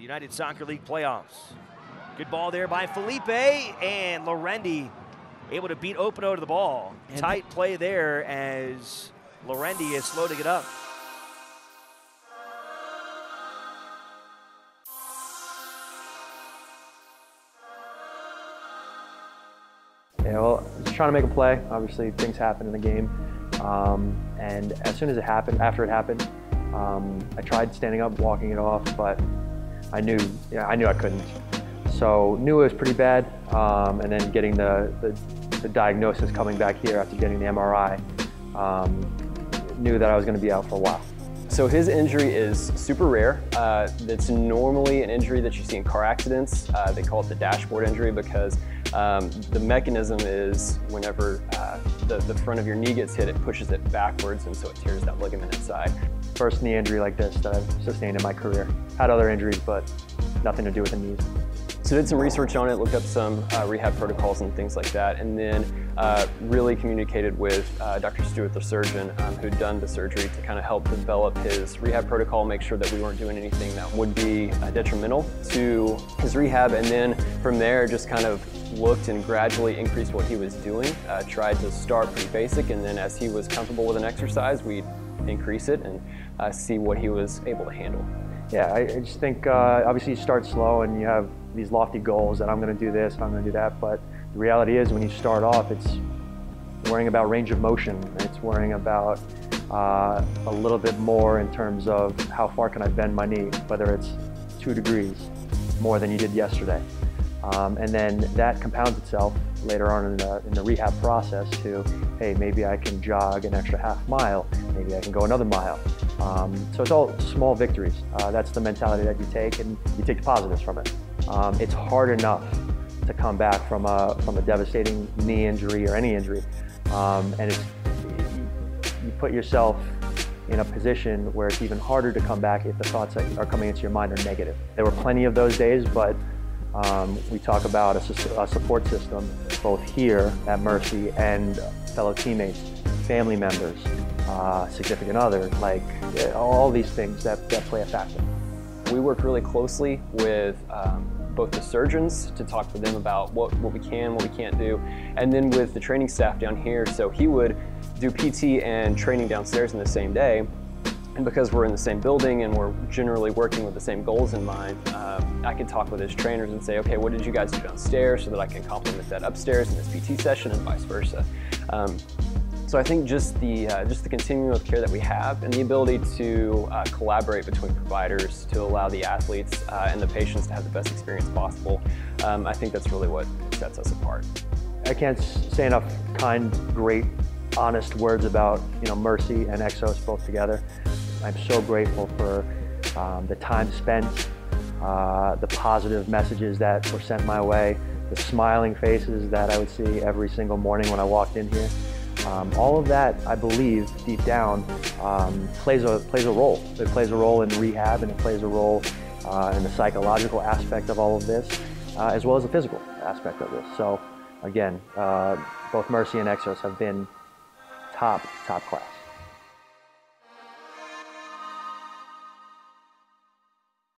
the United Soccer League playoffs. Good ball there by Felipe, and Laurendi able to beat Opino to the ball. Tight play there as Laurendi is slow to get up. Yeah, well, I was trying to make a play. Obviously, things happen in the game. And as soon as it happened, after it happened, I tried standing up, walking it off, but I knew I couldn't. So knew it was pretty bad, and then getting the diagnosis coming back here after getting the MRI, knew that I was going to be out for a while. So his injury is super rare. It's normally an injury that you see in car accidents. They call it the dashboard injury because the mechanism is whenever the front of your knee gets hit, it pushes it backwards, and so it tears that ligament inside. First knee injury like this that I've sustained in my career. Had other injuries, but nothing to do with the knees. So did some research on it, looked up some rehab protocols and things like that, and then really communicated with Dr. Stewart, the surgeon, who'd done the surgery to kind of help develop his rehab protocol, make sure that we weren't doing anything that would be detrimental to his rehab, and then from there just kind of looked and gradually increased what he was doing. Tried to start pretty basic, and then as he was comfortable with an exercise, we'd increase it and see what he was able to handle. Yeah, I just think obviously you start slow and you have these lofty goals that I'm going to do this, I'm going to do that, but the reality is when you start off, it's worrying about range of motion. It's worrying about a little bit more in terms of how far can I bend my knee, whether it's 2 degrees more than you did yesterday. And then that compounds itself later on in the rehab process to, hey, maybe I can jog an extra half mile, maybe I can go another mile. So it's all small victories. That's the mentality that you take, and you take the positives from it. It's hard enough to come back from a devastating knee injury or any injury, and you put yourself in a position where it's even harder to come back if the thoughts that are coming into your mind are negative. There were plenty of those days, but we talk about a support system both here at Mercy and fellow teammates, family members, significant others, like all these things that play a factor. We work really closely with both the surgeons to talk with them about what we can, what we can't do, and then with the training staff down here. So he would do PT and training downstairs in the same day, and because we're in the same building and we're generally working with the same goals in mind, I could talk with his trainers and say, okay, what did you guys do downstairs, so that I can complement that upstairs in this PT session and vice versa. So I think just the continuum of care that we have and the ability to collaborate between providers to allow the athletes and the patients to have the best experience possible, I think that's really what sets us apart. I can't say enough kind, great, honest words about Mercy and Exos both together. I'm so grateful for the time spent, the positive messages that were sent my way, the smiling faces that I would see every single morning when I walked in here. All of that, I believe, deep down, plays a role. It plays a role in rehab, and it plays a role in the psychological aspect of all of this, as well as the physical aspect of this. So, again, both Mercy and Exos have been top class.